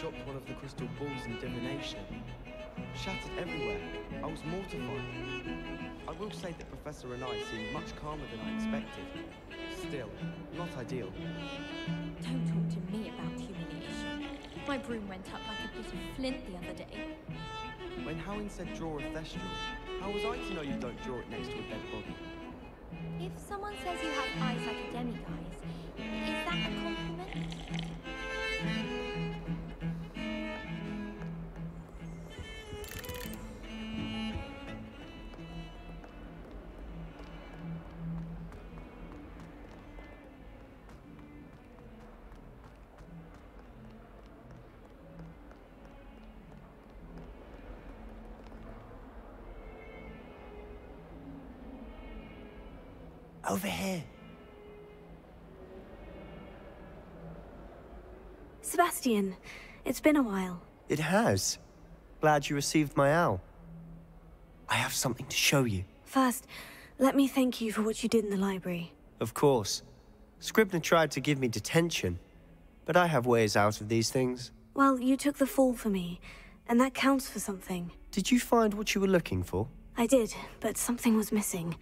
dropped one of the crystal balls in divination. Shattered everywhere. I was mortified. I will say that Professor and I seemed much calmer than I expected. Still, not ideal. Don't talk to me about humiliation. My broom went up like a bit of flint the other day. When Howin said draw a thestral, how was I to know you don't draw it next to a dead body? If someone says you have eyes like a demiguise, is that a compliment? Over here. Sebastian, it's been a while. It has. Glad you received my owl. I have something to show you. First, let me thank you for what you did in the library. Of course. Scribner tried to give me detention, but I have ways out of these things. Well, you took the fall for me, and that counts for something. Did you find what you were looking for? I did, but something was missing.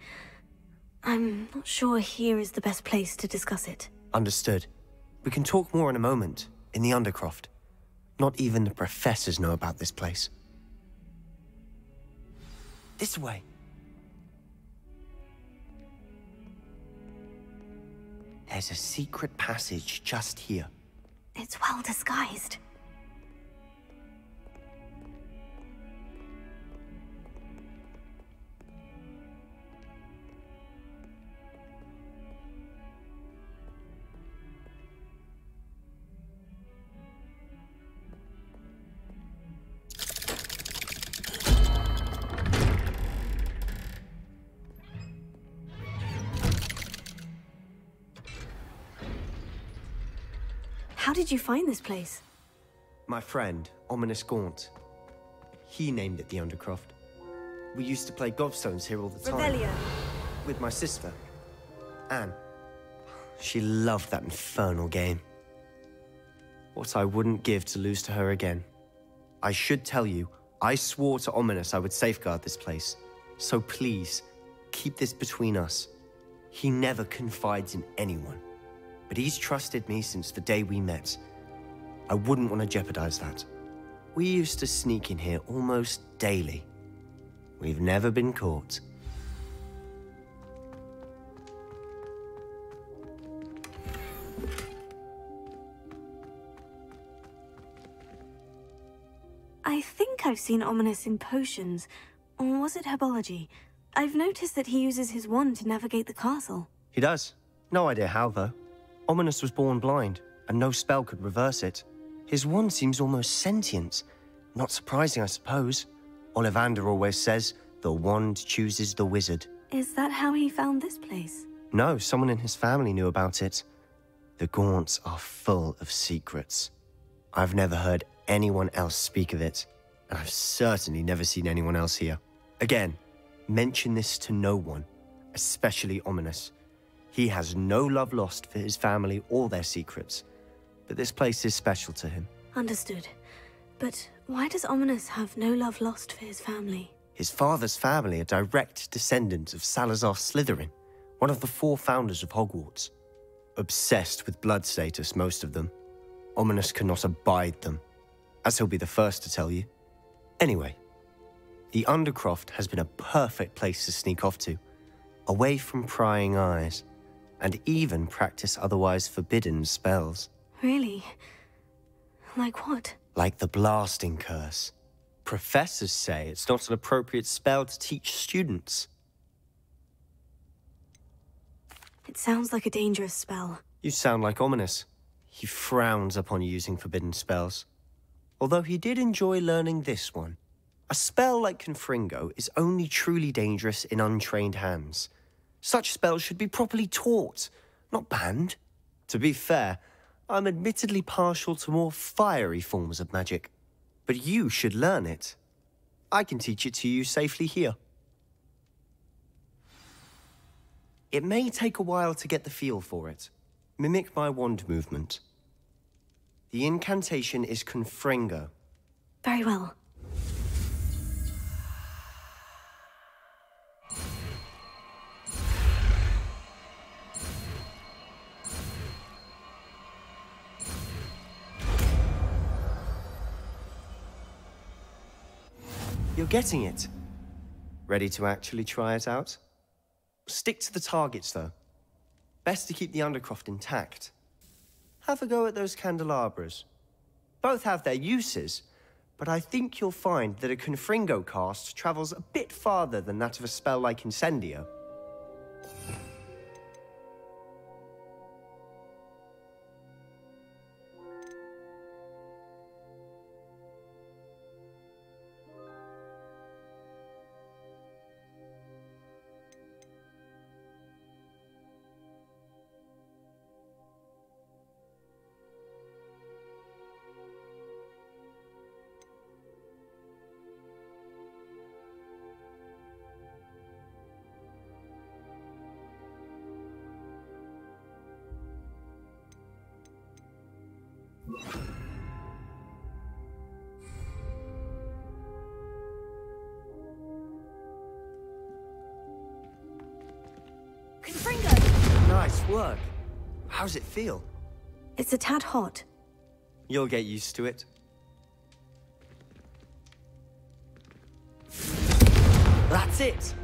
I'm not sure here is the best place to discuss it. Understood. We can talk more in a moment, in the Undercroft. Not even the professors know about this place. This way. There's a secret passage just here. It's well disguised. How did you find this place? My friend, Ominous Gaunt. He named it the Undercroft. We used to play gobstones here all the time. Revelio. With my sister, Anne. She loved that infernal game. What I wouldn't give to lose to her again. I should tell you, I swore to Ominous I would safeguard this place. So please, keep this between us. He never confides in anyone. But he's trusted me since the day we met. I wouldn't want to jeopardize that. We used to sneak in here almost daily. We've never been caught. I think I've seen Ominous in potions. Or was it herbology? I've noticed that he uses his wand to navigate the castle. He does. No idea how, though. Ominous was born blind, and no spell could reverse it. His wand seems almost sentient. Not surprising, I suppose. Ollivander always says, the wand chooses the wizard. Is that how he found this place? No, someone in his family knew about it. The Gaunts are full of secrets. I've never heard anyone else speak of it, and I've certainly never seen anyone else here. Again, mention this to no one, especially Ominous. He has no love lost for his family or their secrets, but this place is special to him. Understood. But why does Ominous have no love lost for his family? His father's family are direct descendants of Salazar Slytherin, one of the 4 founders of Hogwarts. Obsessed with blood status, most of them. Ominous cannot abide them, as he'll be the first to tell you. Anyway, the Undercroft has been a perfect place to sneak off to, away from prying eyes, and even practice otherwise forbidden spells. Really? Like what? Like the blasting curse. Professors say it's not an appropriate spell to teach students. It sounds like a dangerous spell. You sound like Ominous. He frowns upon using forbidden spells. Although he did enjoy learning this one. A spell like Confringo is only truly dangerous in untrained hands. Such spells should be properly taught, not banned. To be fair, I'm admittedly partial to more fiery forms of magic. But you should learn it. I can teach it to you safely here. It may take a while to get the feel for it. Mimic my wand movement. The incantation is Confringo. Very well. You're getting it. Ready to actually try it out? Stick to the targets, though. Best to keep the Undercroft intact. Have a go at those candelabras. Both have their uses, but I think you'll find that a Confringo cast travels a bit farther than that of a spell like Incendio. Confringo! Nice work. How's it feel? It's a tad hot. You'll get used to it. That's it!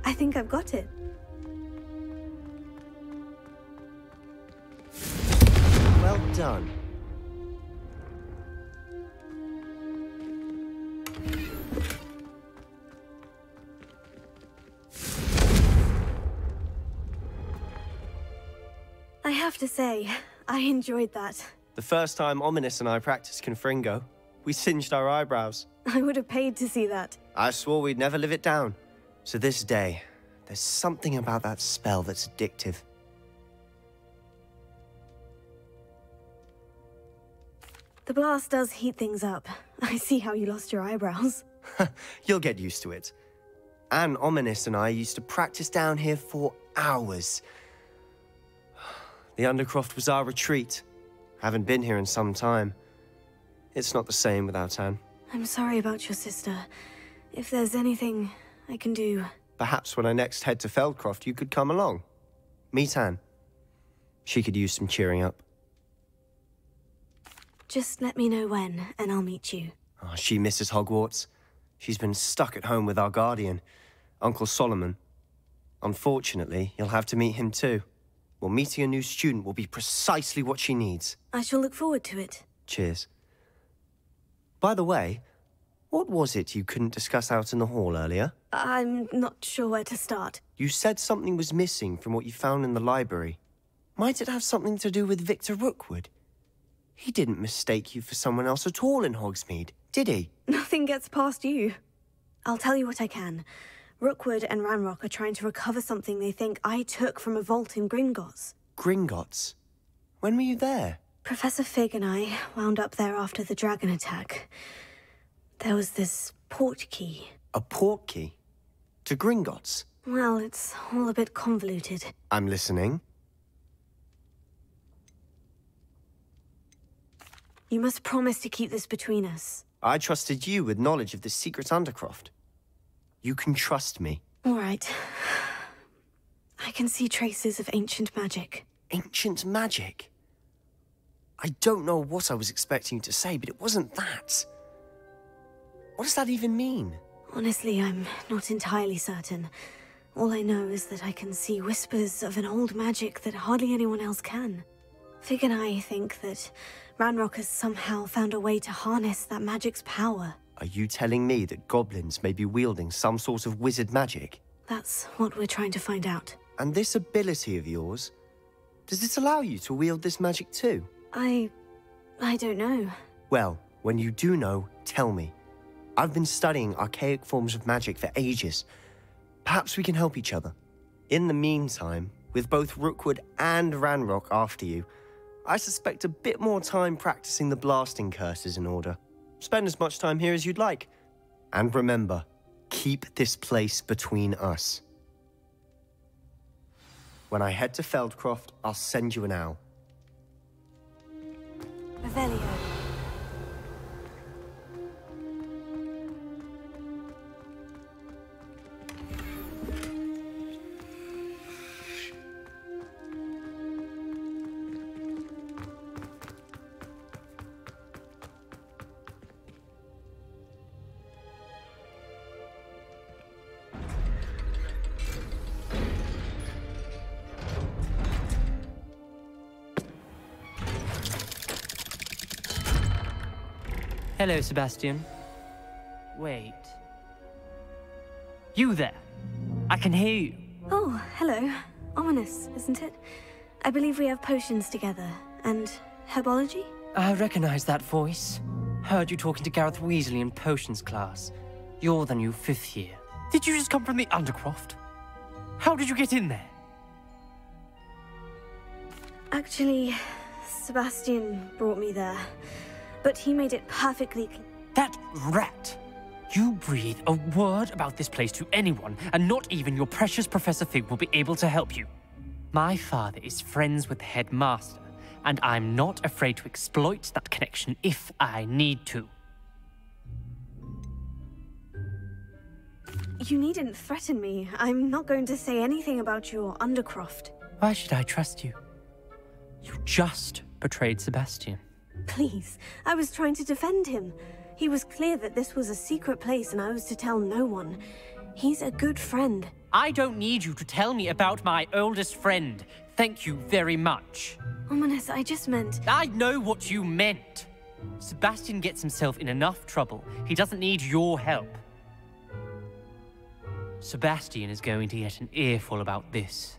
I think I've got it. Well done. I have to say, I enjoyed that. The first time Ominous and I practiced Confringo, we singed our eyebrows. I would have paid to see that. I swore we'd never live it down. To this day, there's something about that spell that's addictive. The blast does heat things up. I see how you lost your eyebrows. You'll get used to it. Anne, Ominous and I used to practice down here for hours. The Undercroft was our retreat. Haven't been here in some time. It's not the same without Anne. I'm sorry about your sister. If there's anything I can do... Perhaps when I next head to Feldcroft, you could come along. Meet Anne. She could use some cheering up. Just let me know when, and I'll meet you. Oh, she misses Hogwarts. She's been stuck at home with our guardian, Uncle Solomon. Unfortunately, you'll have to meet him too. Well, meeting a new student will be precisely what she needs. I shall look forward to it. Cheers. By the way, what was it you couldn't discuss out in the hall earlier? I'm not sure where to start. You said something was missing from what you found in the library. Might it have something to do with Victor Rookwood? He didn't mistake you for someone else at all in Hogsmeade, did he? Nothing gets past you. I'll tell you what I can. Rookwood and Ranrock are trying to recover something they think I took from a vault in Gringotts. Gringotts? When were you there? Professor Fig and I wound up there after the dragon attack. There was this port key. A port key? To Gringotts? Well, it's all a bit convoluted. I'm listening. You must promise to keep this between us. I trusted you with knowledge of the secret Undercroft. You can trust me. All right. I can see traces of ancient magic. Ancient magic? I don't know what I was expecting you to say, but it wasn't that. What does that even mean? Honestly, I'm not entirely certain. All I know is that I can see whispers of an old magic that hardly anyone else can. Fig and I think that Ranrock has somehow found a way to harness that magic's power. Are you telling me that goblins may be wielding some sort of wizard magic? That's what we're trying to find out. And this ability of yours, does it allow you to wield this magic too? I don't know. Well, when you do know, tell me. I've been studying archaic forms of magic for ages. Perhaps we can help each other. In the meantime, with both Rookwood and Ranrock after you, I suspect a bit more time practicing the blasting curse is in order. Spend as much time here as you'd like. And remember, keep this place between us. When I head to Feldcroft, I'll send you an owl. Revelio. Hello, Sebastian. Wait. You there? I can hear you. Oh, hello. Ominous, isn't it? I believe we have potions together. And herbology? I recognize that voice. Heard you talking to Gareth Weasley in potions class. You're the new 5th year. Did you just come from the Undercroft? How did you get in there? Actually, Sebastian brought me there. But he made it perfectly clear. That rat! You breathe a word about this place to anyone, and not even your precious Professor Fig will be able to help you. My father is friends with the headmaster, and I'm not afraid to exploit that connection if I need to. You needn't threaten me. I'm not going to say anything about your Undercroft. Why should I trust you? You just betrayed Sebastian. Please, I was trying to defend him. He was clear that this was a secret place and I was to tell no one. He's a good friend. I don't need you to tell me about my oldest friend. Thank you very much. Ominous, I just meant... I know what you meant. Sebastian gets himself in enough trouble. He doesn't need your help. Sebastian is going to get an earful about this.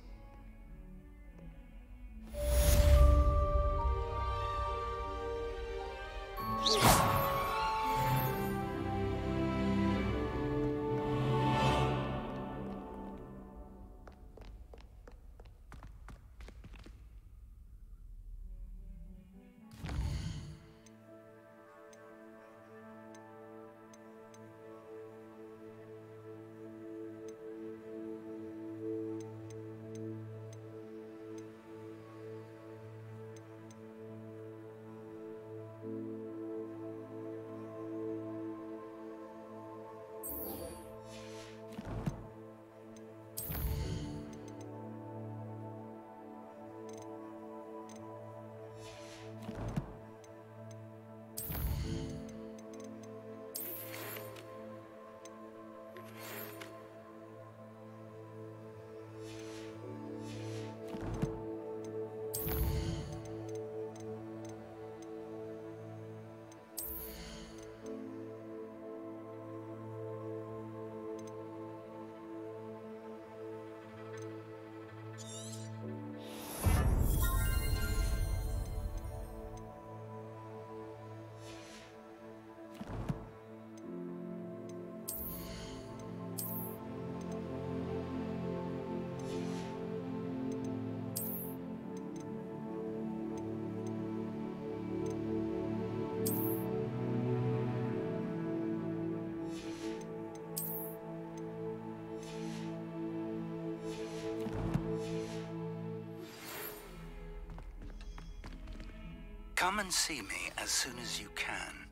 Come and see me as soon as you can.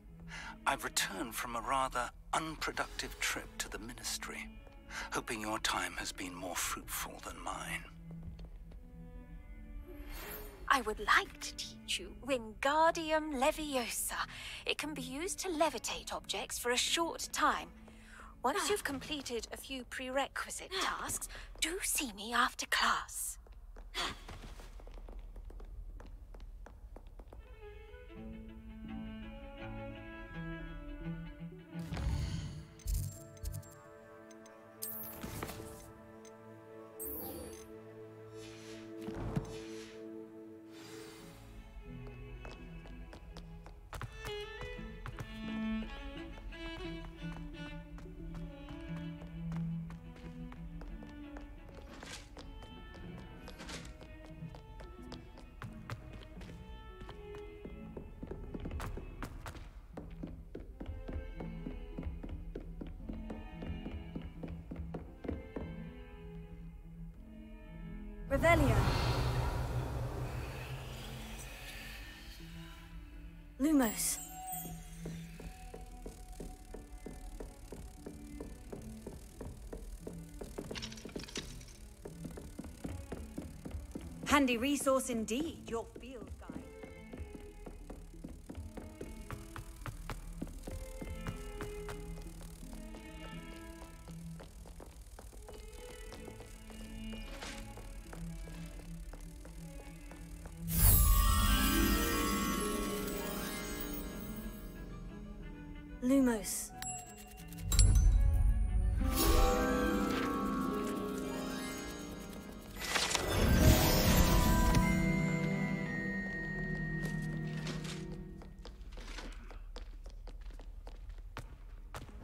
I've returned from a rather unproductive trip to the Ministry, hoping your time has been more fruitful than mine. I would like to teach you Wingardium Leviosa. It can be used to levitate objects for a short time. Once you've completed a few prerequisite tasks, do see me after class. Revelio. Lumos. Handy resource indeed, your field guide. Lumos.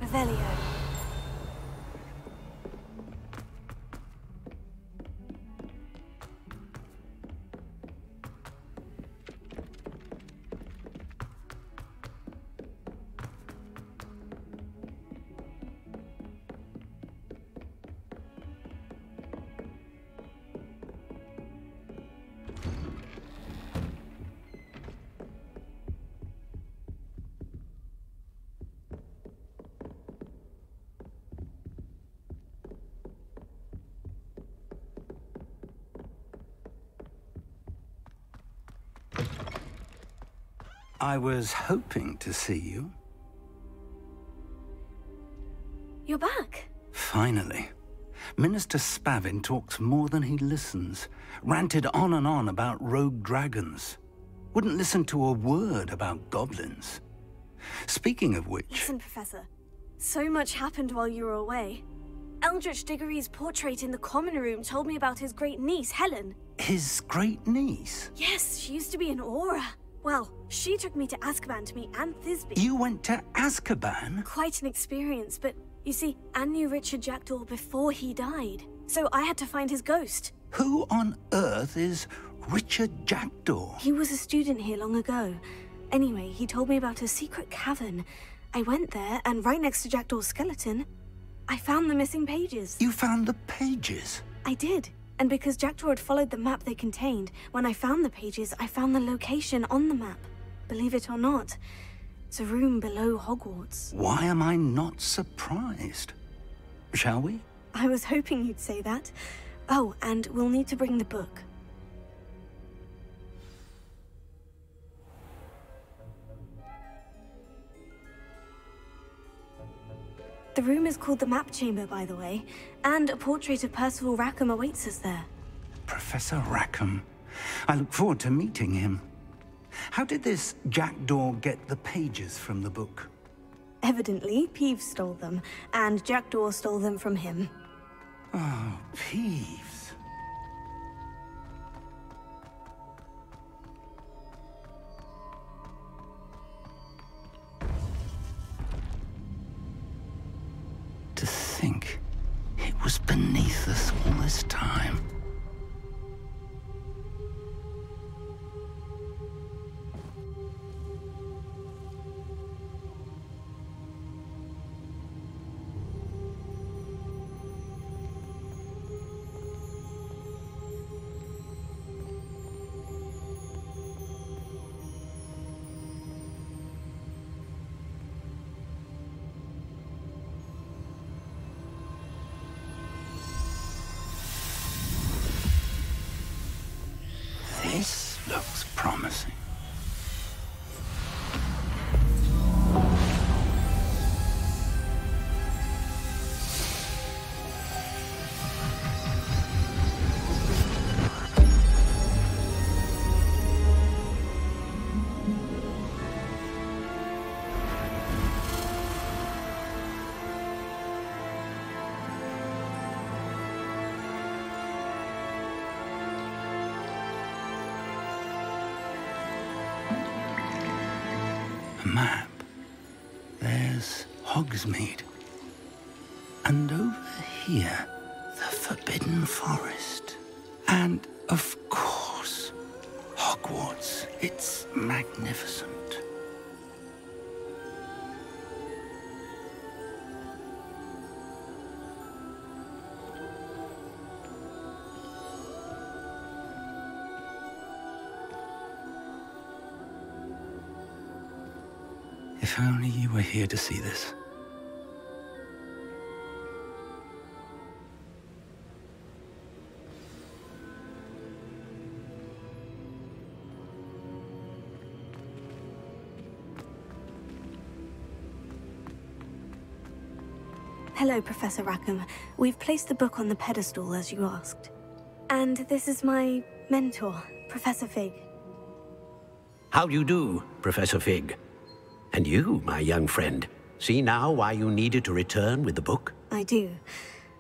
Revelio. I was hoping to see you. You're back. Finally. Minister Spavin talks more than he listens. Ranted on and on about rogue dragons. Wouldn't listen to a word about goblins. Speaking of which... Listen, Professor. So much happened while you were away. Eldritch Diggory's portrait in the common room told me about his great niece, Helen. His great niece? Yes, she used to be an Aura. Well, she took me to Azkaban to meet Anne Thisbe. You went to Azkaban? Quite an experience, but you see, Anne knew Richard Jackdaw before he died. So I had to find his ghost. Who on earth is Richard Jackdaw? He was a student here long ago. Anyway, he told me about a secret cavern. I went there, and right next to Jackdaw's skeleton, I found the missing pages. You found the pages? I did. And because Jackdaw had followed the map they contained, when I found the pages, I found the location on the map. Believe it or not, it's a room below Hogwarts. Why am I not surprised? Shall we? I was hoping you'd say that. Oh, and we'll need to bring the book. The room is called the Map Chamber, by the way, and a portrait of Percival Rackham awaits us there. Professor Rackham. I look forward to meeting him. How did this Jackdaw get the pages from the book? Evidently, Peeves stole them, and Jackdaw stole them from him. Oh, Peeves. To think it was beneath us all this time. This looks promising. Map. There's Hogsmeade. And over here, the Forbidden Forest. And, of course, Hogwarts. It's magnificent. If only you were here to see this. Hello, Professor Rackham. We've placed the book on the pedestal as you asked. And this is my mentor, Professor Fig. How do you do, Professor Fig? And you, my young friend, see now why you needed to return with the book? I do.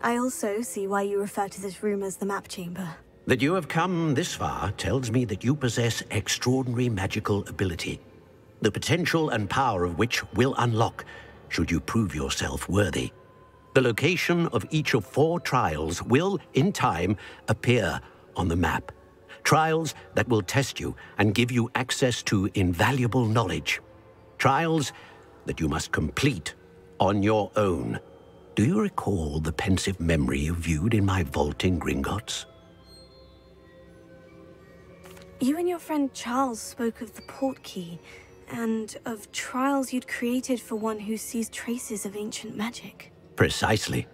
I also see why you refer to this room as the map chamber. That you have come this far tells me that you possess extraordinary magical ability, the potential and power of which will unlock should you prove yourself worthy. The location of each of 4 trials will, in time, appear on the map. Trials that will test you and give you access to invaluable knowledge. Trials that you must complete on your own. Do you recall the pensive memory you viewed in my vault in Gringotts? You and your friend Charles spoke of the port key, and of trials you'd created for one who sees traces of ancient magic. Precisely.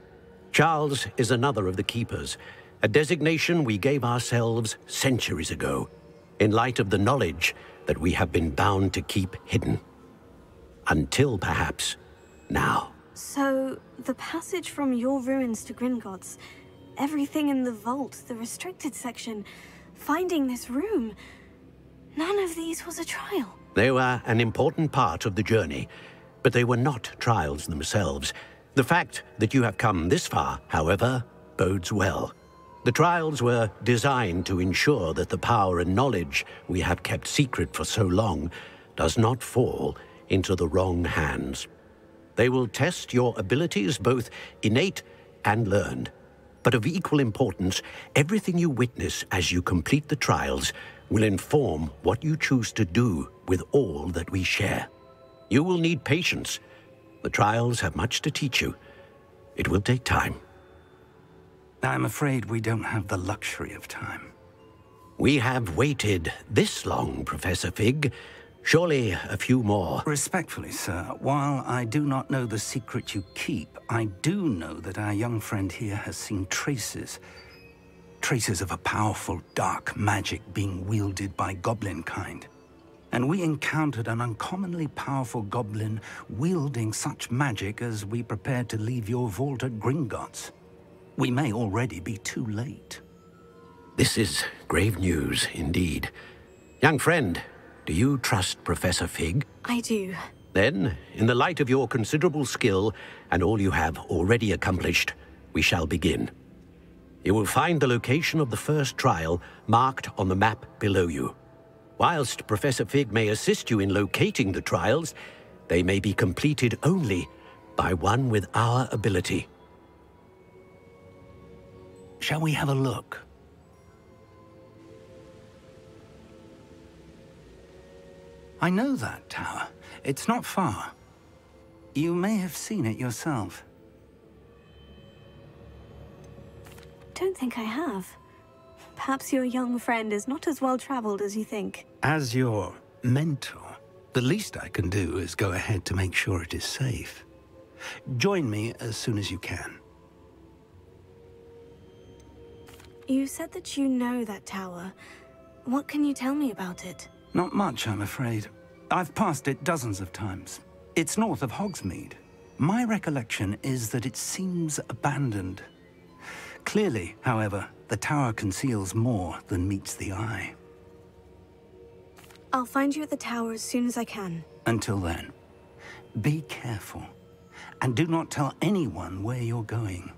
Charles is another of the Keepers, a designation we gave ourselves centuries ago, in light of the knowledge that we have been bound to keep hidden. Until, perhaps, now. So, the passage from your ruins to Gringotts, everything in the vault, the restricted section, finding this room, none of these was a trial. They were an important part of the journey, but they were not trials themselves. The fact that you have come this far, however, bodes well. The trials were designed to ensure that the power and knowledge we have kept secret for so long does not fall into the wrong hands. They will test your abilities, both innate and learned. But of equal importance, everything you witness as you complete the trials will inform what you choose to do with all that we share. You will need patience. The trials have much to teach you. It will take time. I'm afraid we don't have the luxury of time. We have waited this long, Professor Fig. Surely a few more. Respectfully, sir, while I do not know the secret you keep, I do know that our young friend here has seen traces of a powerful dark magic being wielded by goblin kind. And we encountered an uncommonly powerful goblin wielding such magic as we prepared to leave your vault at Gringotts. We may already be too late. This is grave news, indeed. Young friend, do you trust Professor Fig? I do. Then, in the light of your considerable skill and all you have already accomplished, we shall begin. You will find the location of the first trial marked on the map below you. Whilst Professor Fig may assist you in locating the trials, they may be completed only by one with our ability. Shall we have a look? I know that tower. It's not far. You may have seen it yourself. Don't think I have. Perhaps your young friend is not as well-traveled as you think. As your mentor, the least I can do is go ahead to make sure it is safe. Join me as soon as you can. You said that you know that tower. What can you tell me about it? Not much, I'm afraid. I've passed it dozens of times. It's north of Hogsmeade. My recollection is that it seems abandoned. Clearly, however, the tower conceals more than meets the eye. I'll find you at the tower as soon as I can. Until then, be careful, and do not tell anyone where you're going.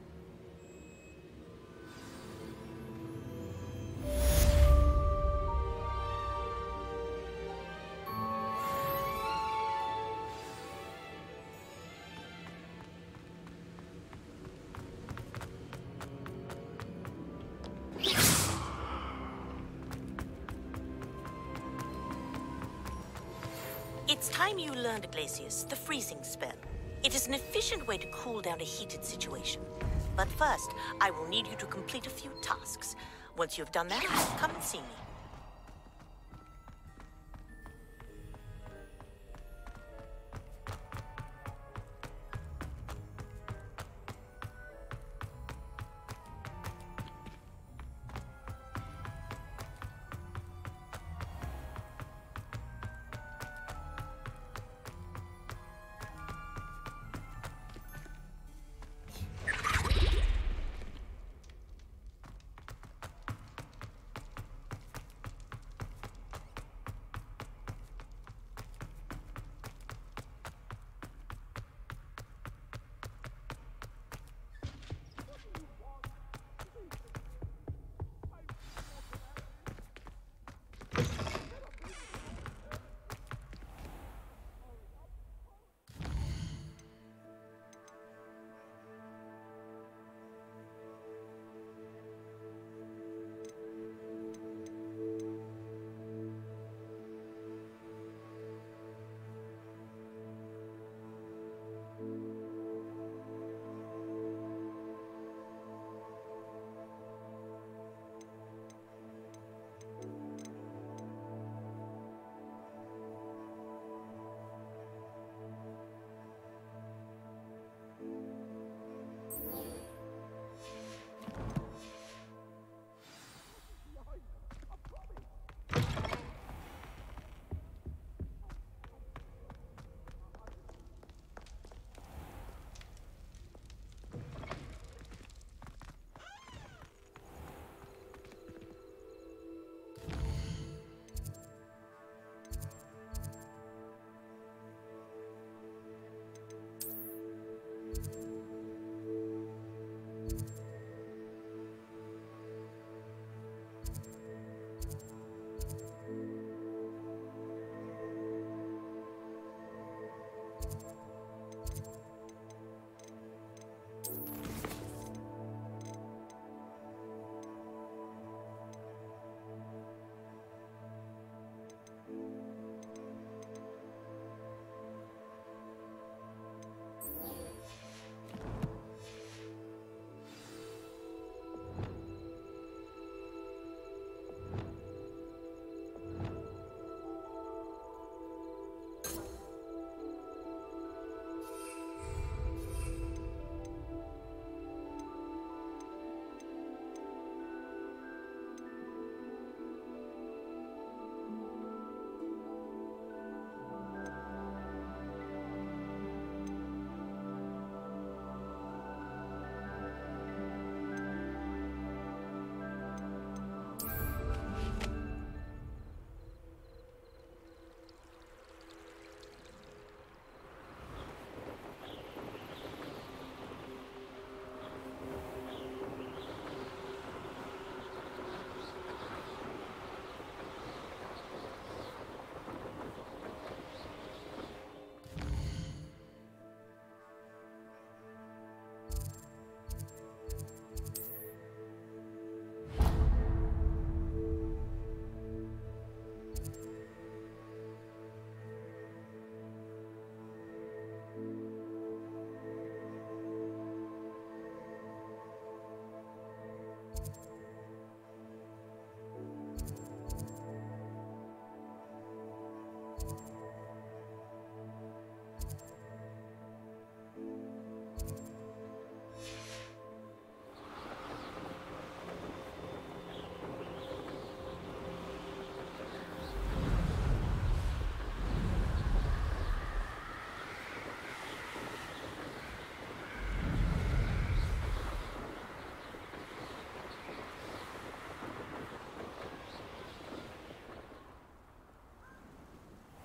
It's time you learned, Glacius, the freezing spell. It is an efficient way to cool down a heated situation. But first, I will need you to complete a few tasks. Once you've done that, come and see me.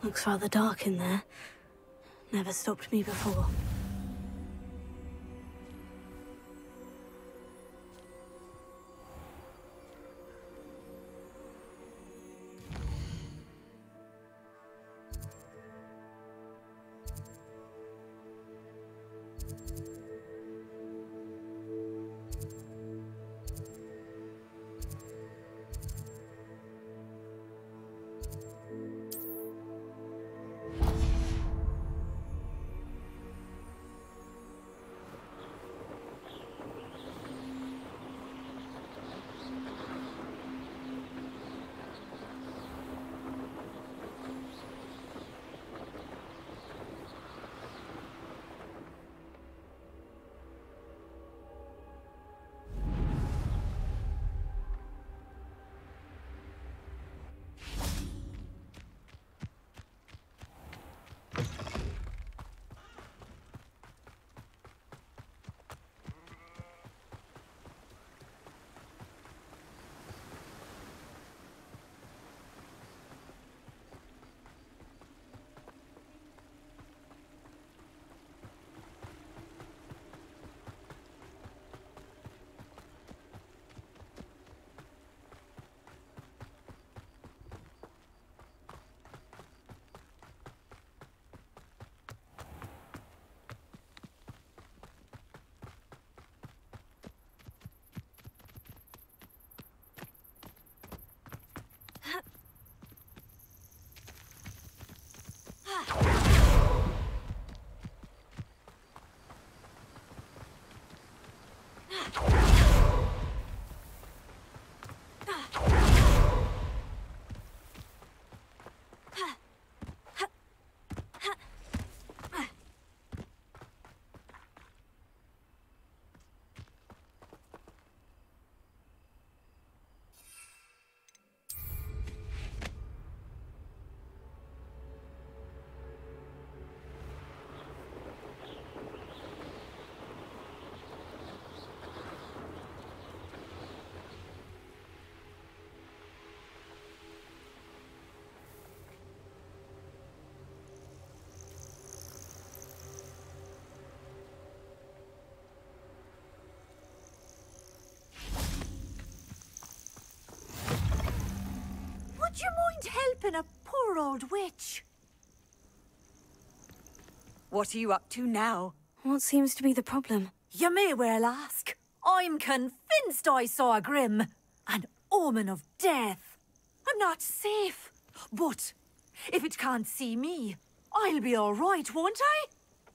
Looks rather dark in there. Never stopped me before. Would you mind helping a poor old witch? What are you up to now? What seems to be the problem? You may well ask. I'm convinced I saw a Grim, an omen of death. I'm not safe, but if it can't see me, I'll be all right, won't I?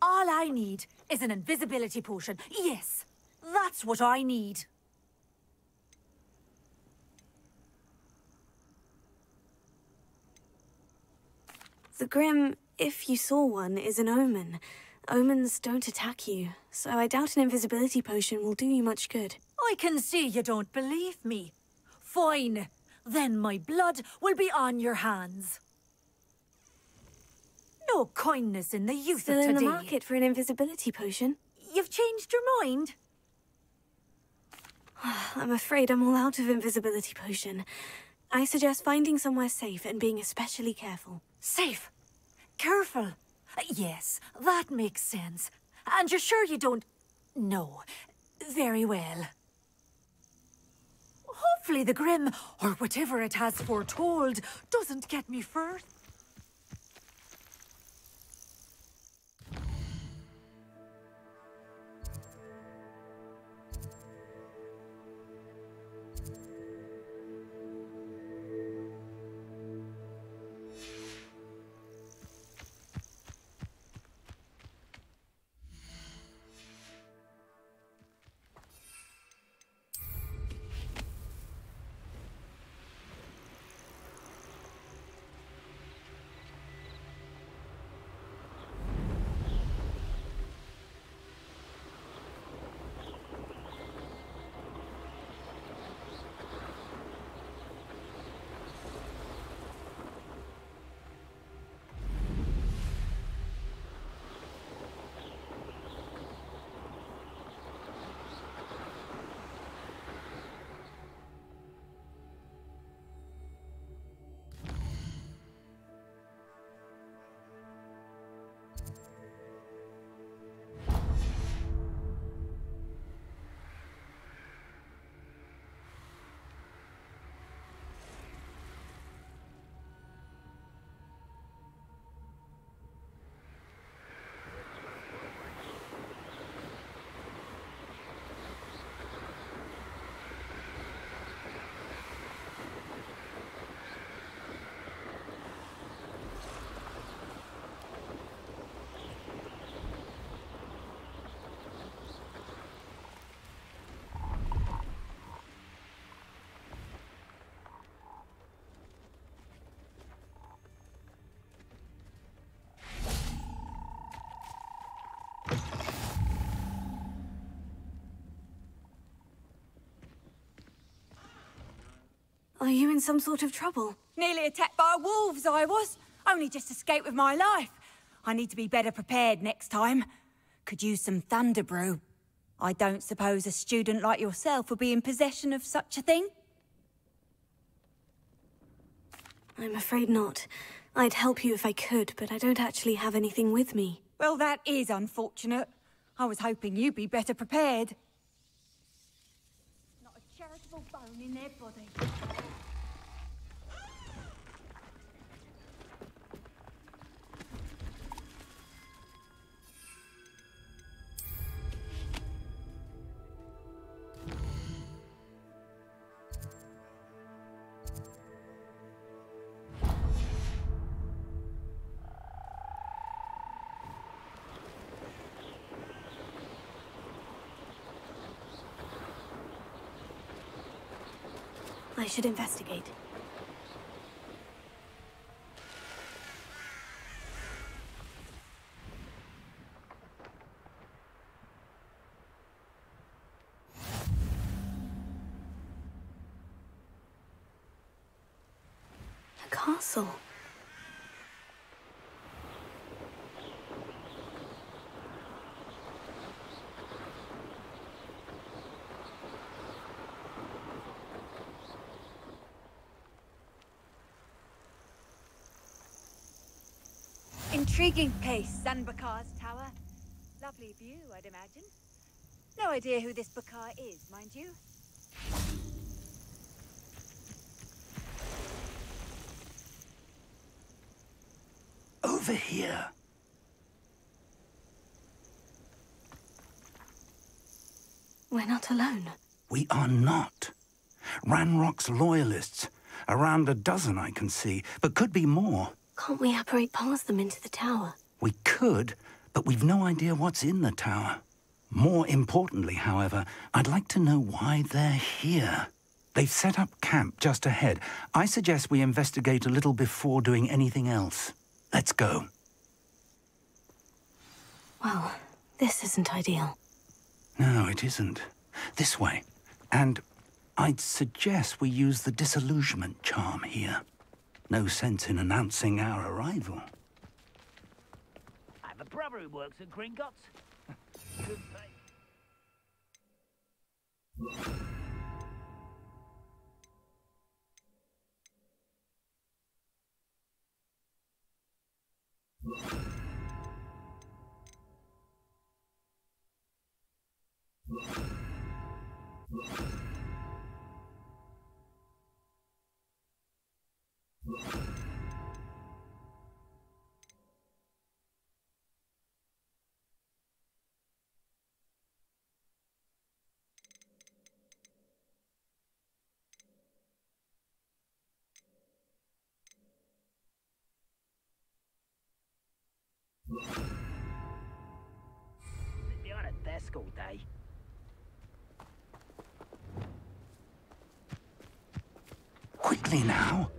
All I need is an invisibility potion. Yes, that's what I need. The Grim, if you saw one, is an omen. Omens don't attack you, so I doubt an invisibility potion will do you much good. I can see you don't believe me. Fine. Then my blood will be on your hands. No kindness in the youth Still of today. in the market for an invisibility potion? You've changed your mind? I'm afraid I'm all out of invisibility potion. I suggest finding somewhere safe and being especially careful. Safe? Careful? Yes, that makes sense. And you're sure you don't... No. Very well. Hopefully the Grim, or whatever it has foretold, doesn't get me first. Are you in some sort of trouble? Nearly attacked by wolves, I was. Only just escaped with my life. I need to be better prepared next time. Could use some thunder brew. I don't suppose a student like yourself would be in possession of such a thing? I'm afraid not. I'd help you if I could, but I don't actually have anything with me. Well, that is unfortunate. I was hoping you'd be better prepared. Not a charitable bone in their body. I should investigate. A castle. Intriguing place, Zanbakar's tower. Lovely view, I'd imagine. No idea who this Bakar is, mind you. Over here. We're not alone. We are not. Ranrock's loyalists. Around a dozen I can see, but could be more. Can't we apparate past them into the tower? We could, but we've no idea what's in the tower. More importantly, however, I'd like to know why they're here. They've set up camp just ahead. I suggest we investigate a little before doing anything else. Let's go. Well, this isn't ideal. No, it isn't. This way. And I'd suggest we use the disillusionment charm here. No sense in announcing our arrival. I have a brother who works at Gringotts. Good pay. Behind a desk all day. Quickly now.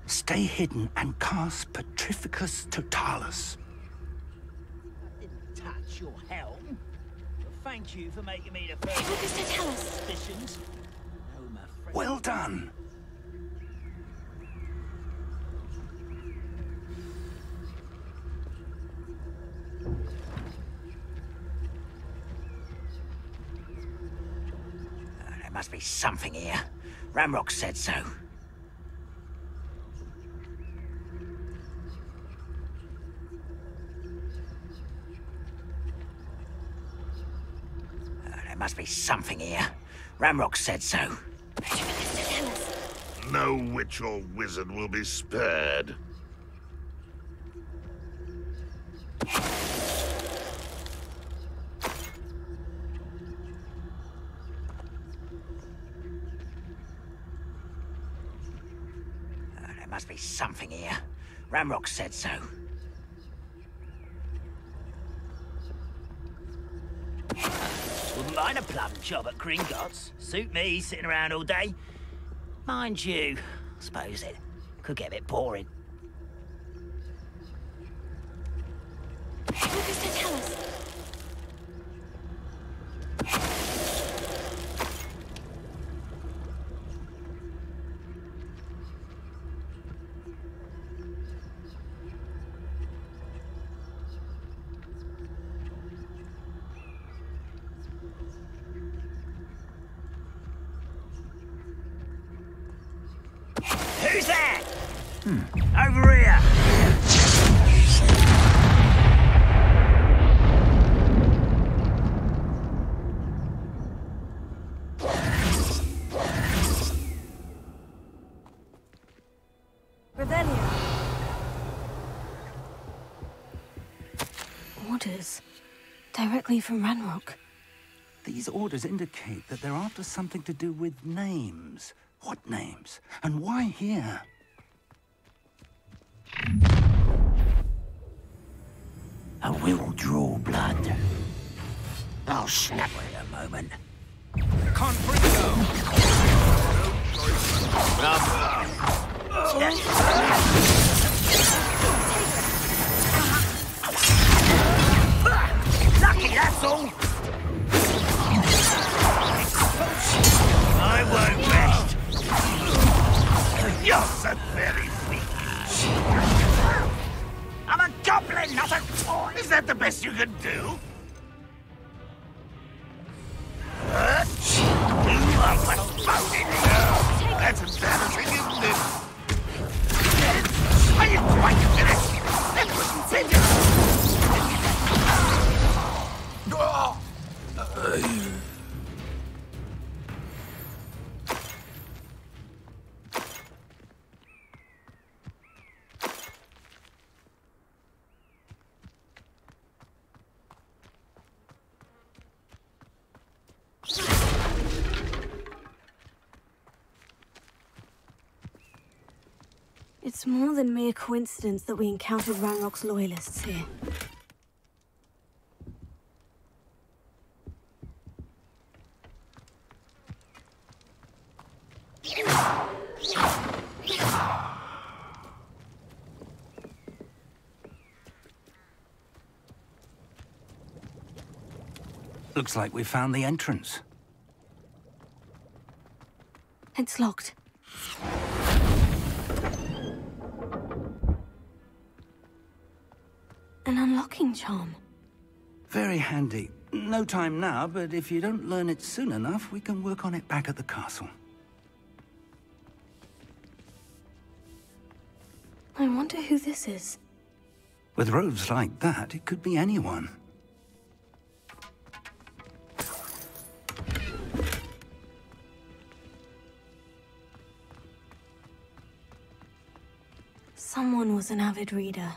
Stay hidden and cast Petrificus Totalis. I didn't touch your helm. But thank you for making me the first Focus to tell us. suspicions. Oh, my friend. Well done. There must be something here. Ramrock said so. There must be something here. Ramrock said so. Tell us. No witch or wizard will be spared. There must be something here. Ramrock said so. Wouldn't mind a plum job at Gringotts. Suit me, sitting around all day. Mind you, I suppose it could get a bit boring. What does that tell us? Who's that? Over here! Orders. Directly from Ranrock. These orders indicate that they're after something to do with names. What names? And why here? I will draw blood. I'll snap it a moment. Confringo! Lucky, that's all! I won't rest. You're so very weak. I'm a goblin, not a toy! Is that the best you can do? You are exploding! That's embarrassing, isn't it? Are you quite finished? That was finished! It's more than mere coincidence that we encountered Ranrock's loyalists here. Looks like we found the entrance. It's locked. An unlocking charm. Very handy. No time now, but if you don't learn it soon enough, we can work on it back at the castle. I wonder who this is. With robes like that, it could be anyone. Someone was an avid reader.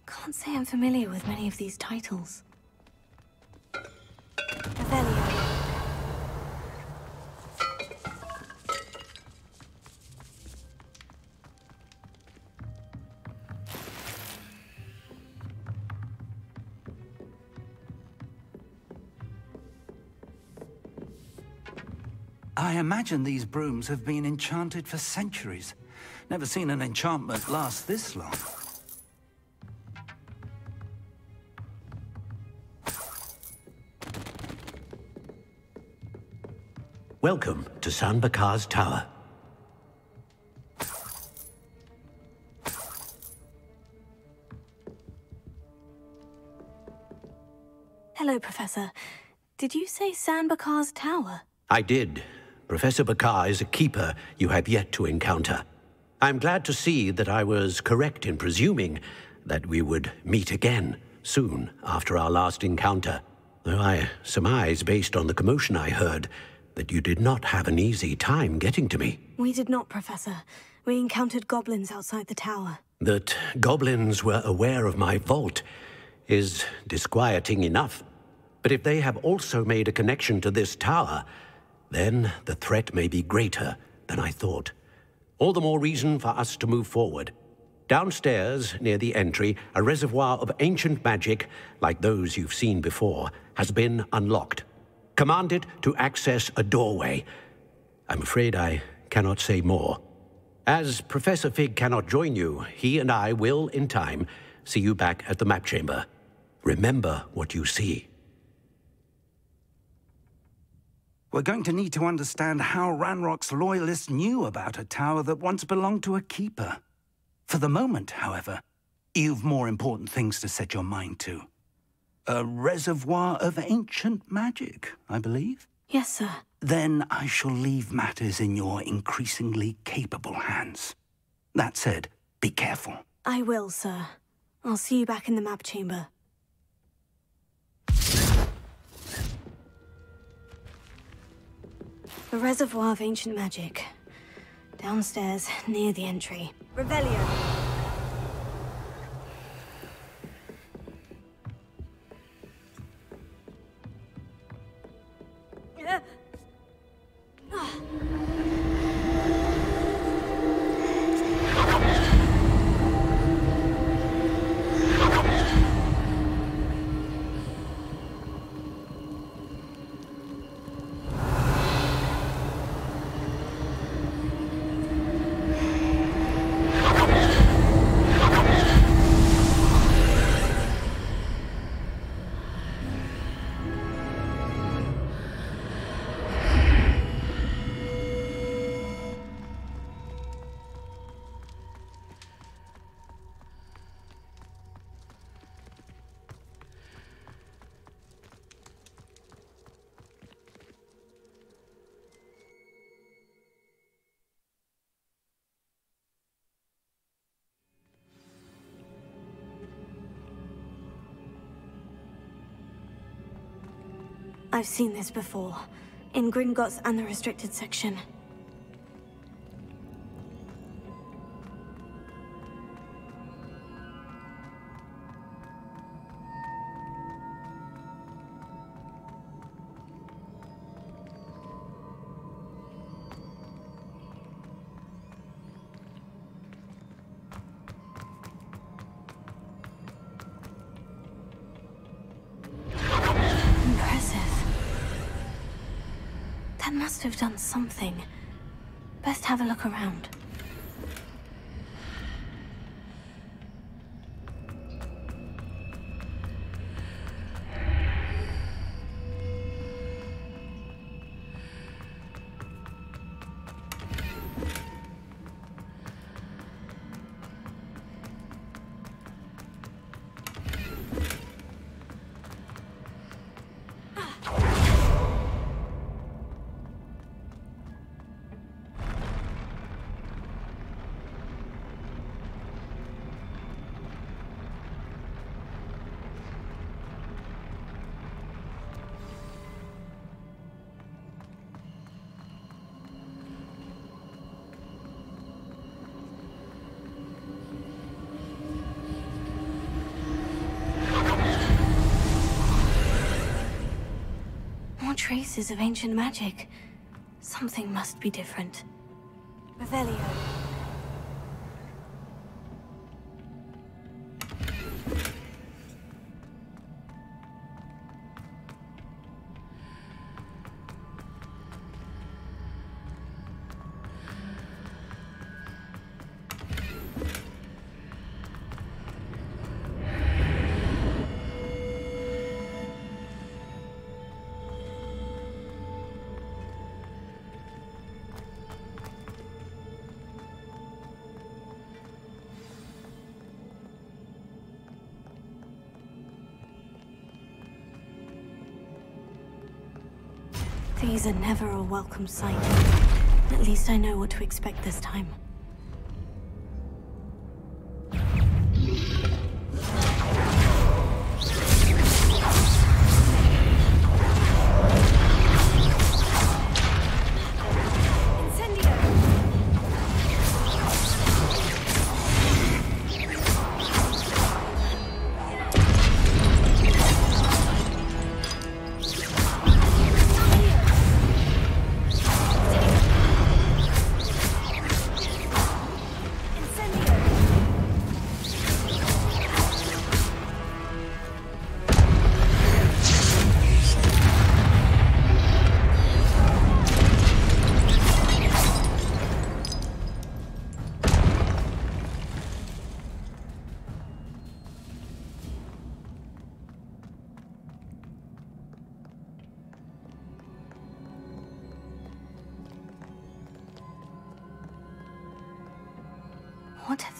Can't say I'm familiar with many of these titles. Revelio. I imagine these brooms have been enchanted for centuries. Never seen an enchantment last this long. Welcome to San Bakar's Tower. Hello, Professor. Did you say San Bakar's Tower? I did. Professor Bakar is a keeper you have yet to encounter. I'm glad to see that I was correct in presuming that we would meet again soon after our last encounter, though I surmise, based on the commotion I heard, that you did not have an easy time getting to me. We did not, Professor. We encountered goblins outside the tower. That goblins were aware of my vault is disquieting enough. But if they have also made a connection to this tower, then the threat may be greater than I thought. All the more reason for us to move forward. Downstairs, near the entry, a reservoir of ancient magic, like those you've seen before, has been unlocked. Command it to access a doorway. I'm afraid I cannot say more. As Professor Fig cannot join you, he and I will, in time, see you back at the map chamber. Remember what you see. We're going to need to understand how Ranrock's loyalists knew about a tower that once belonged to a keeper. For the moment, however, you've more important things to set your mind to. A reservoir of ancient magic, I believe? Yes, sir. Then I shall leave matters in your increasingly capable hands. That said, be careful. I will, sir. I'll see you back in the map chamber. The reservoir of ancient magic. Downstairs, near the entry. Revelio. I've seen this before, in Gringotts and the restricted section. Must have done something. Best have a look around. Traces of ancient magic. Something must be different. Revelio. These are never a welcome sight. At least I know what to expect this time.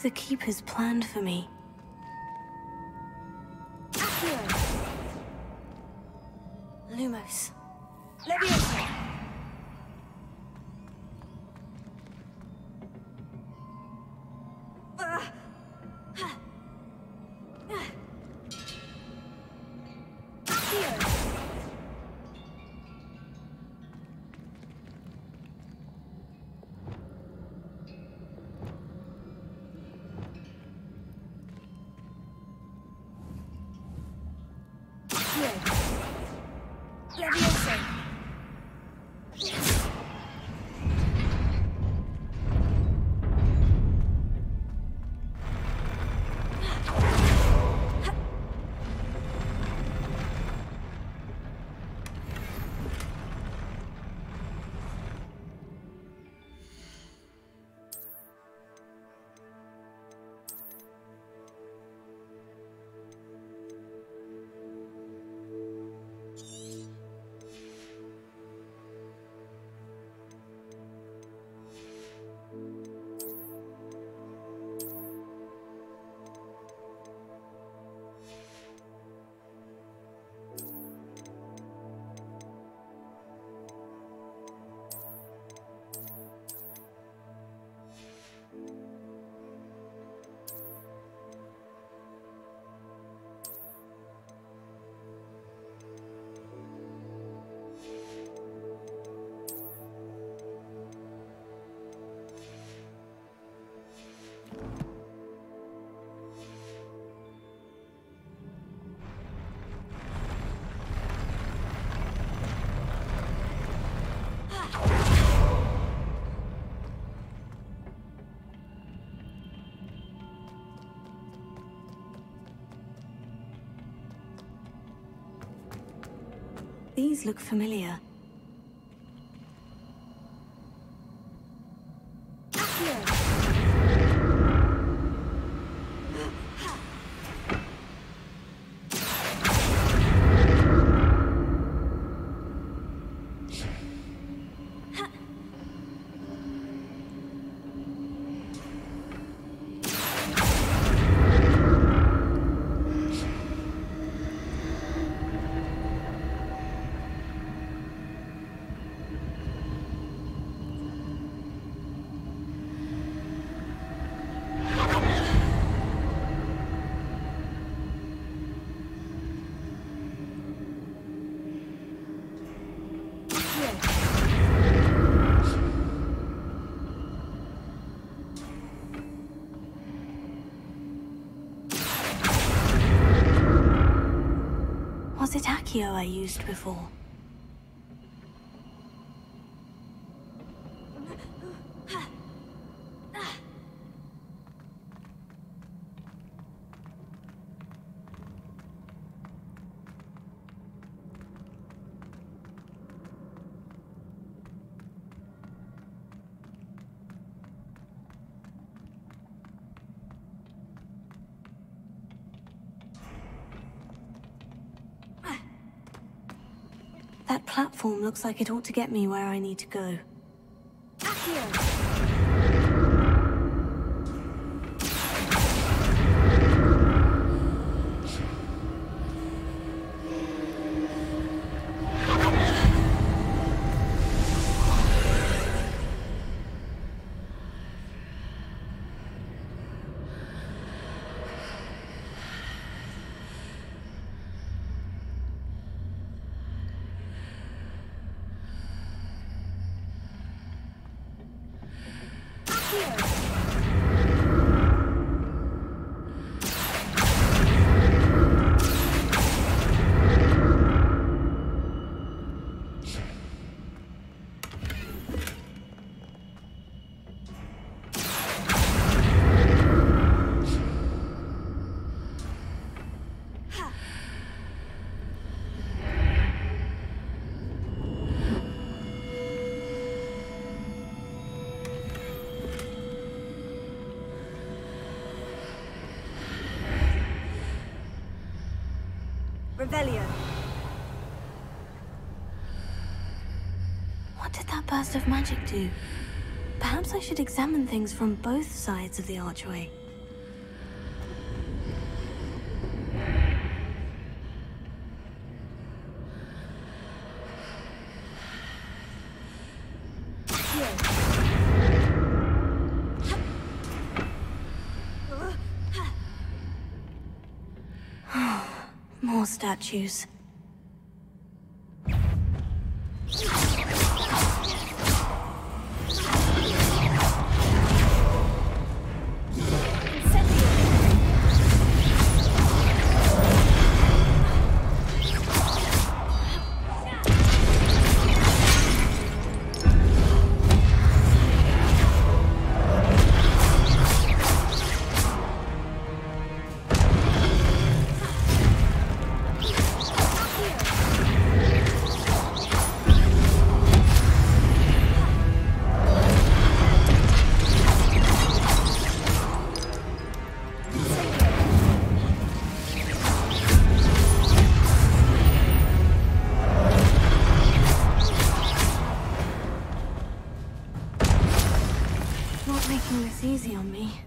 the Keepers planned for me. Lumos. Leviosa! These look familiar. Was it Accio I used before? That platform looks like it ought to get me where I need to go. Revelio. What did that burst of magic do? Perhaps I should examine things from both sides of the archway. More statues. Easy on me.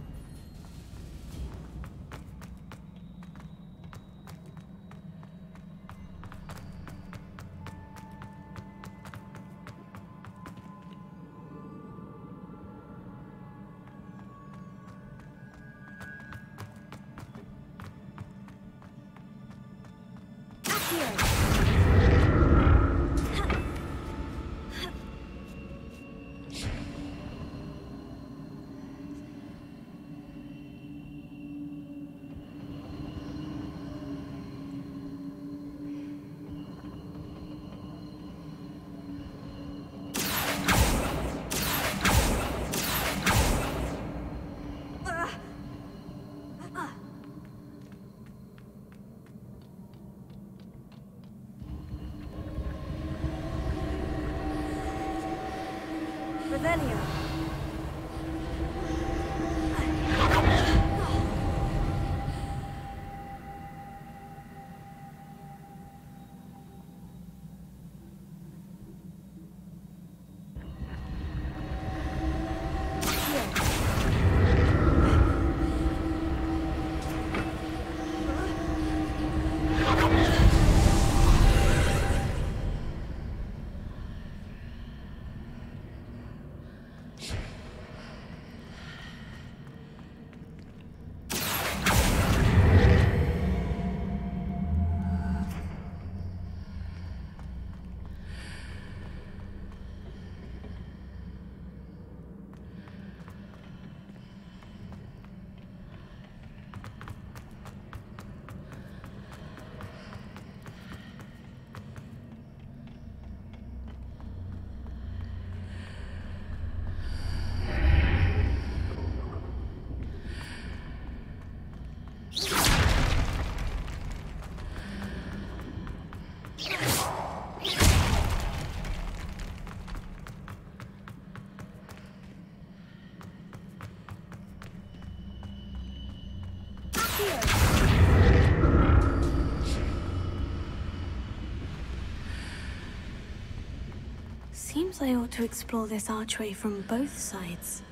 Seems I ought to explore this archway from both sides.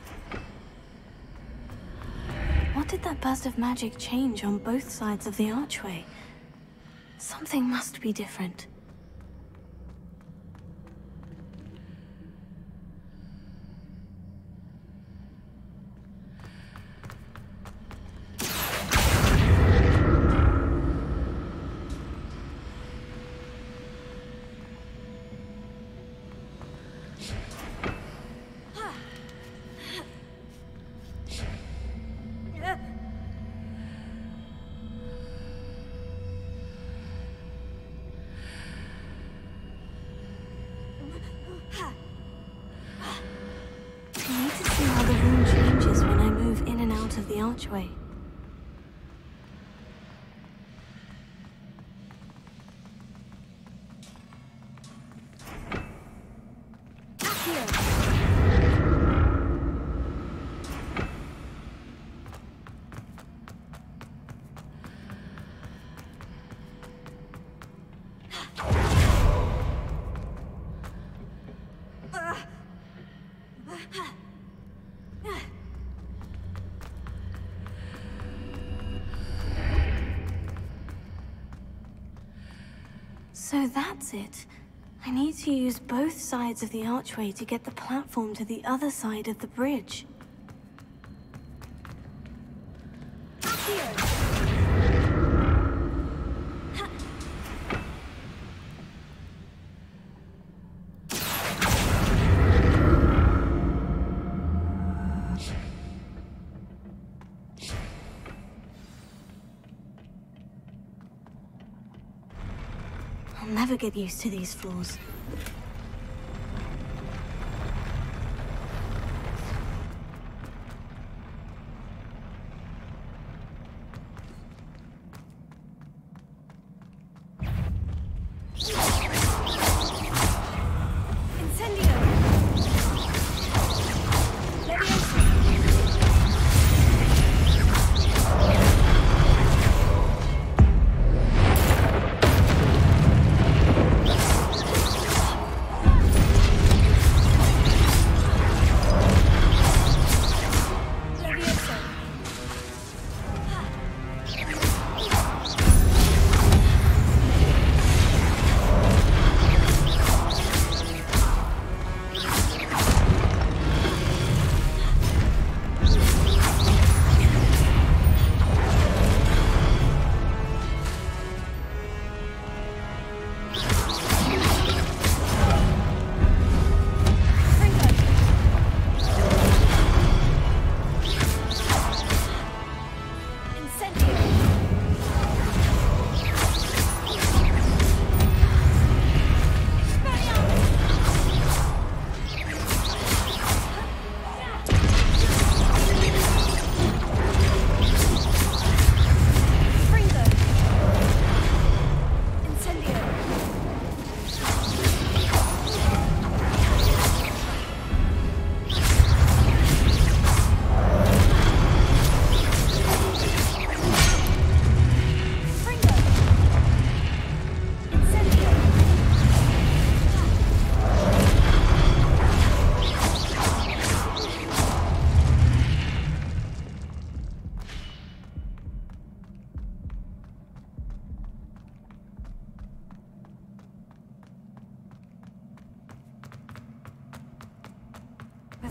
What did that burst of magic change on both sides of the archway? Something must be different. Archway. So that's it. I need to use both sides of the archway to get the platform to the other side of the bridge. Here. I'll never get used to these floors.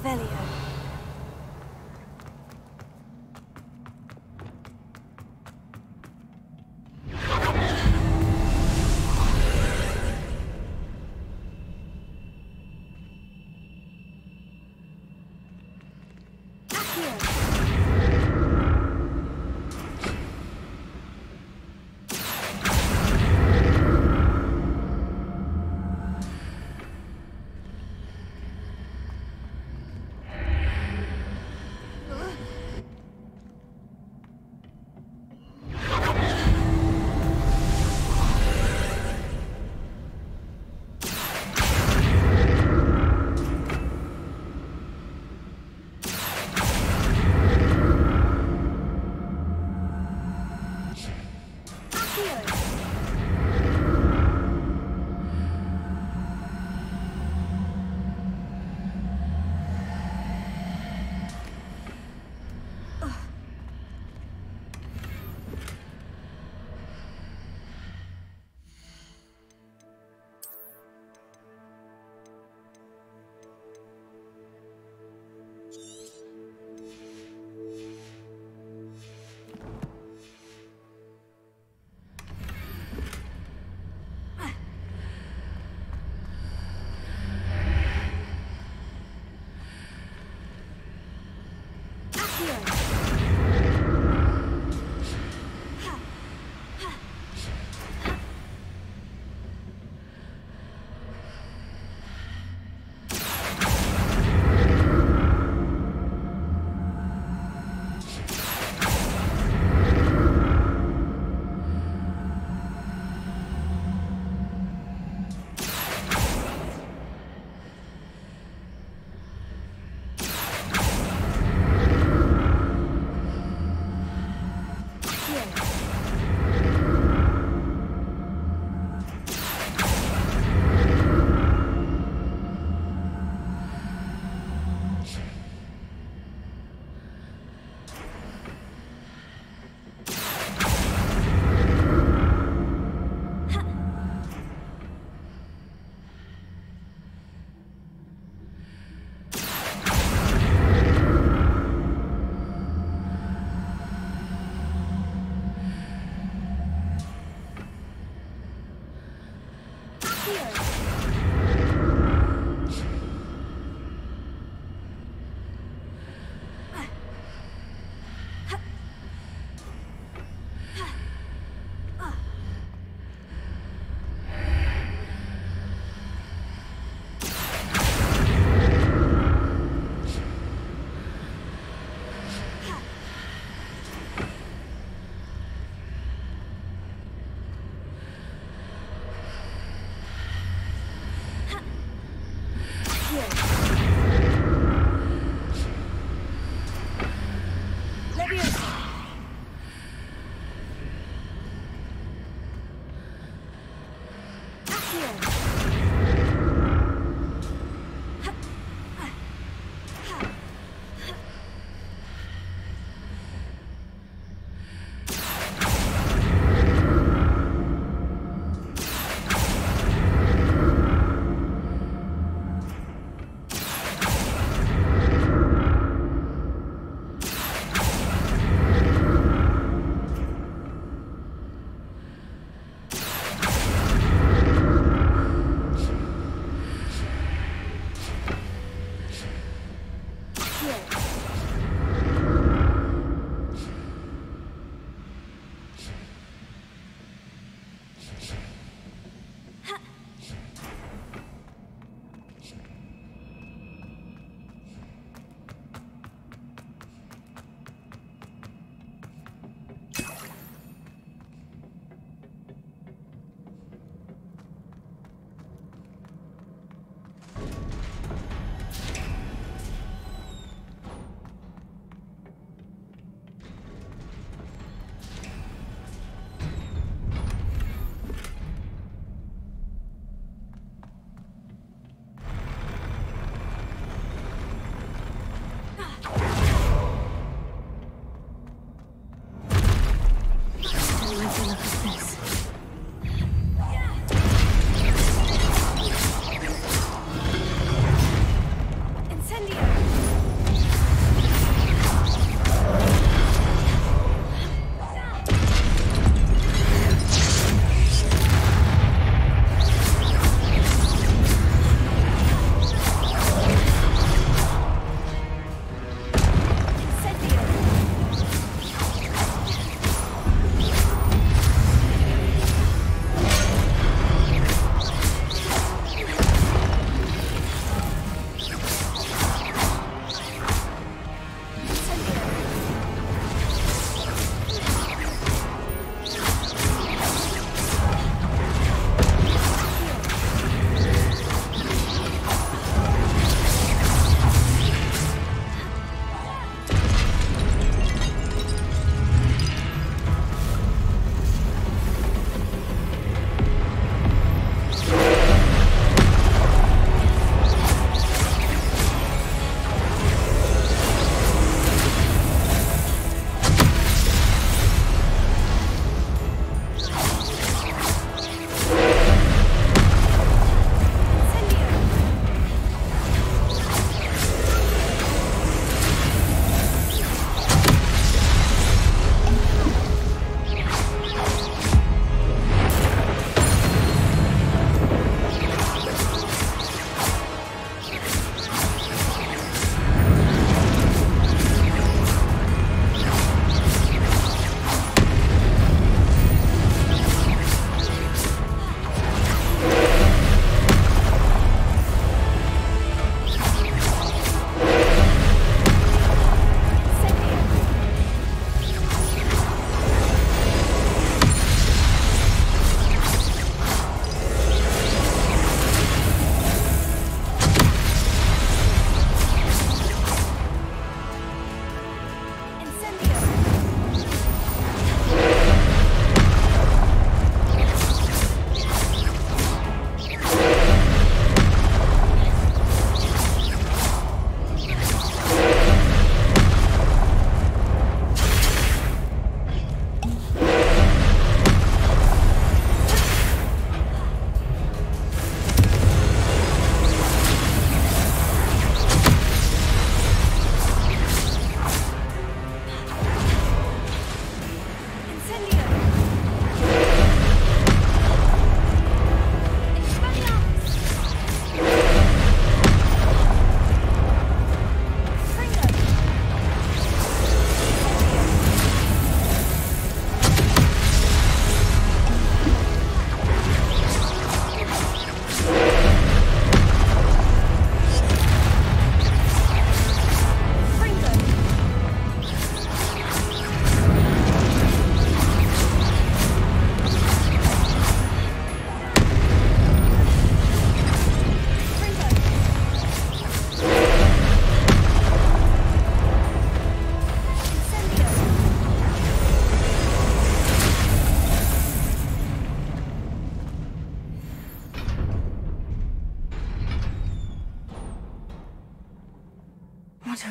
Revelio.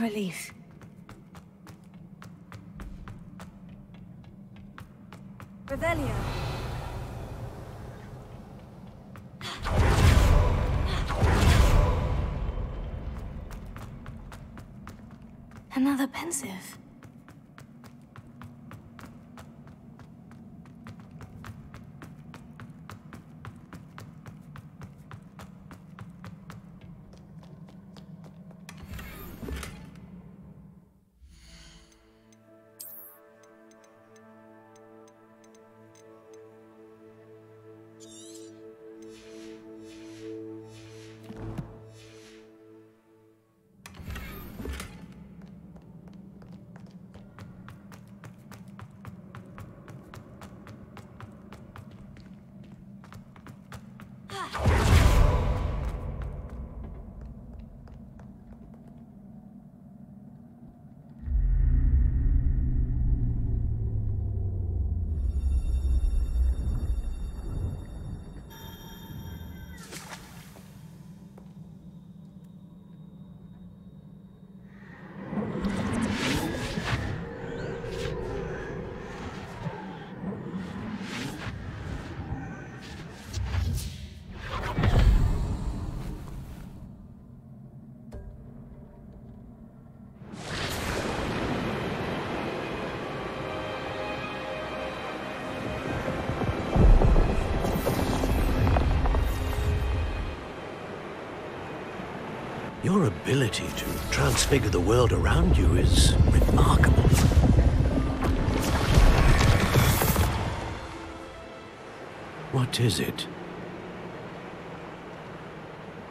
a relief. Revelio. Another pensive. Your ability to transfigure the world around you is remarkable. What is it?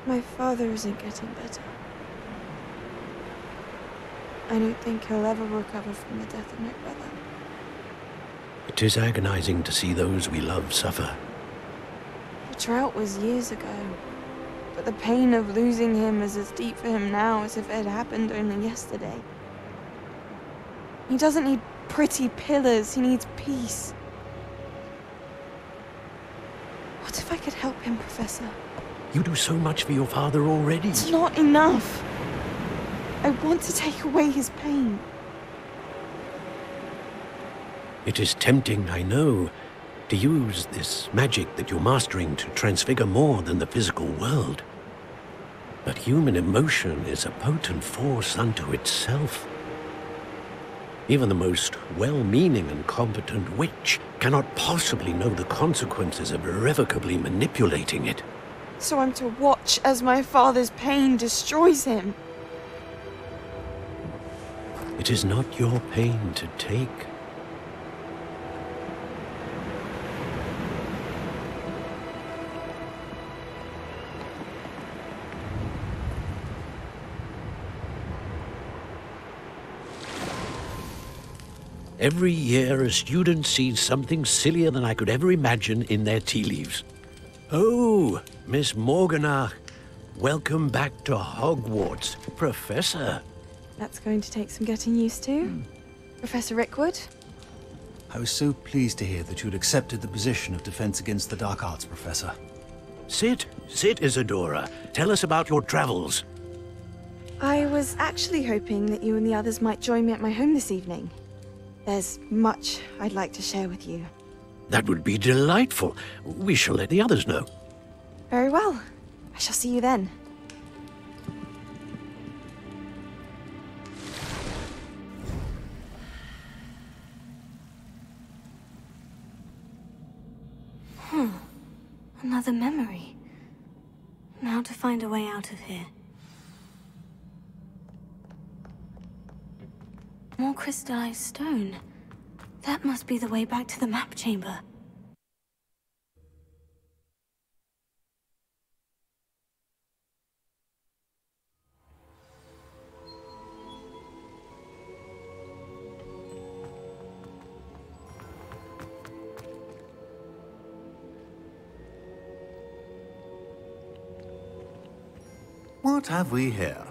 My father isn't getting better. I don't think he'll ever recover from the death of my brother. It is agonizing to see those we love suffer. The drought was years ago. But the pain of losing him is as deep for him now as if it had happened only yesterday. He doesn't need pretty pillars, he needs peace. What if I could help him, Professor? You do so much for your father already. It's not enough. I want to take away his pain. It is tempting, I know, to use this magic that you're mastering to transfigure more than the physical world. But human emotion is a potent force unto itself. Even the most well-meaning and competent witch cannot possibly know the consequences of irrevocably manipulating it. So I'm to watch as my father's pain destroys him. It is not your pain to take. Every year, a student sees something sillier than I could ever imagine in their tea leaves. Oh, Miss Morganach, welcome back to Hogwarts, Professor. That's going to take some getting used to. Professor Rickwood? I was so pleased to hear that you'd accepted the position of Defense Against the Dark Arts, Professor. Sit, Isadora. Tell us about your travels. I was actually hoping that you and the others might join me at my home this evening. There's much I'd like to share with you. That would be delightful. We shall let the others know. Very well. I shall see you then. Another memory. Now to find a way out of here. More crystallized stone. That must be the way back to the map chamber. What have we here?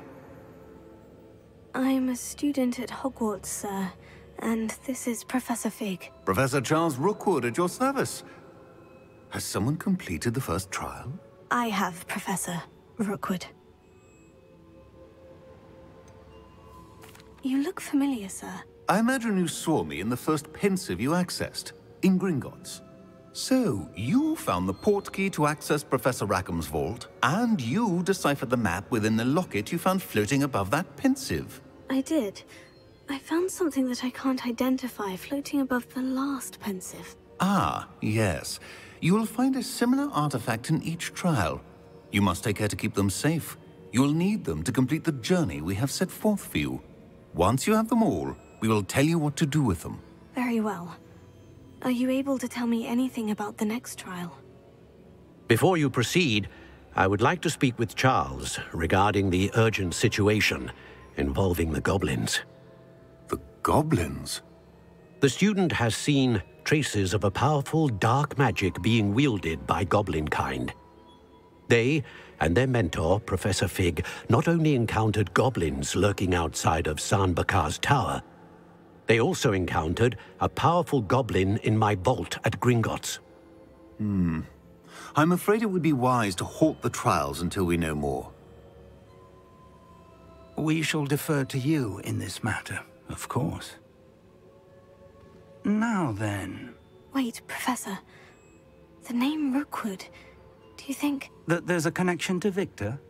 I'm a student at Hogwarts, sir, and this is Professor Fig. Professor Charles Rookwood at your service. Has someone completed the first trial? I have, Professor Rookwood. You look familiar, sir. I imagine you saw me in the first pensive you accessed, in Gringotts. So, you found the portkey to access Professor Rackham's vault, and you deciphered the map within the locket you found floating above that pensive. I did. I found something that I can't identify floating above the last pensive. Ah, yes. You will find a similar artifact in each trial. You must take care to keep them safe. You will need them to complete the journey we have set forth for you. Once you have them all, we will tell you what to do with them. Very well. Are you able to tell me anything about the next trial? Before you proceed, I would like to speak with Charles regarding the urgent situation involving the goblins. The goblins? The student has seen traces of a powerful dark magic being wielded by goblin kind. They and their mentor, Professor Fig, not only encountered goblins lurking outside of San-Bakar's tower, they also encountered a powerful goblin in my vault at Gringotts. I'm afraid it would be wise to halt the trials until we know more. We shall defer to you in this matter, of course. Now then... Wait, Professor. The name Rookwood. Do you think... That there's a connection to Victor?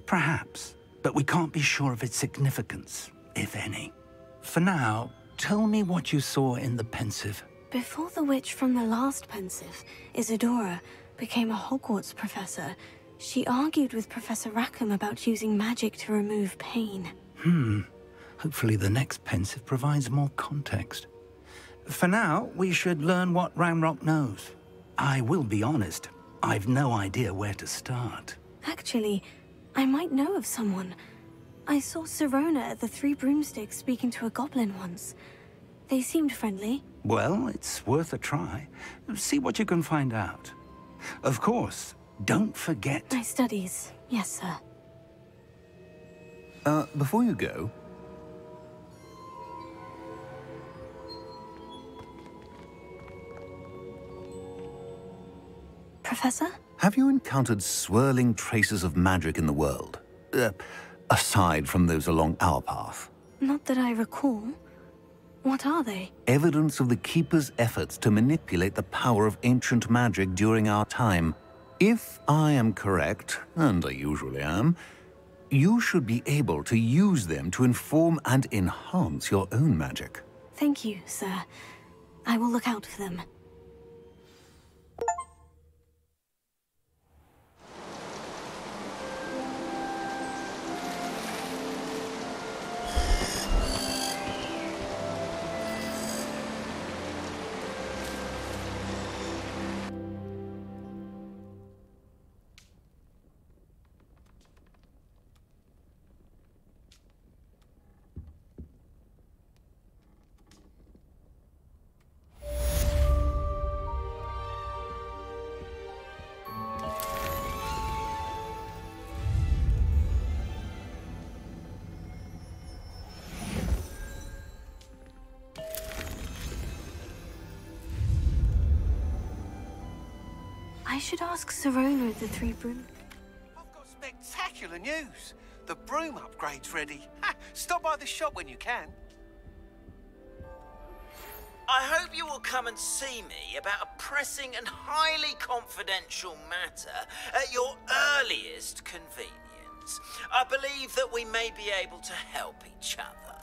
Perhaps, but we can't be sure of its significance, if any. For now, tell me what you saw in the pensive. Before the witch from the last pensive, Isadora, became a Hogwarts professor, she argued with Professor Rackham about using magic to remove pain. Hopefully the next pensive provides more context. For now, we should learn what Ranrock knows. I will be honest, I've no idea where to start. Actually, I might know of someone. I saw Sirona at the Three Broomsticks speaking to a goblin once. They seemed friendly. Well, it's worth a try. See what you can find out. Of course, don't forget... My studies, yes, sir. Before you go... Professor? Have you encountered swirling traces of magic in the world? Aside from those along our path? Not that I recall. What are they? Evidence of the Keeper's efforts to manipulate the power of ancient magic during our time. If I am correct, and I usually am, you should be able to use them to inform and enhance your own magic. Thank you, sir. I will look out for them. I should ask Sirona at the Three Broom. I've got spectacular news. The broom upgrade's ready. Stop by the shop when you can. I hope you will come and see me about a pressing and highly confidential matter at your earliest convenience. I believe that we may be able to help each other.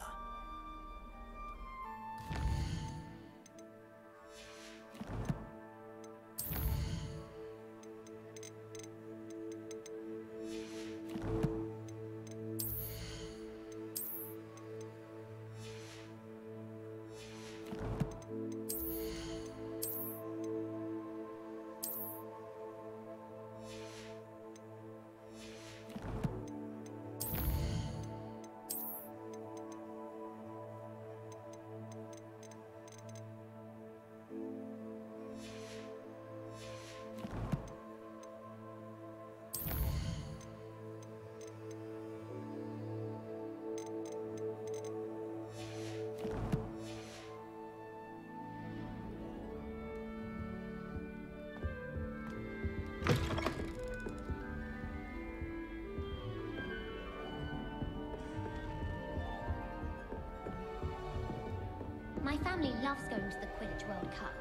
family loves going to the Quidditch World Cup.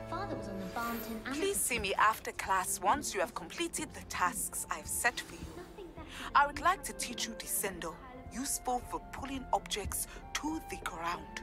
Father was on the Barnton and... Please see me after class once you have completed the tasks I've set for you. I would like to teach you Descendo, useful for pulling objects to the ground.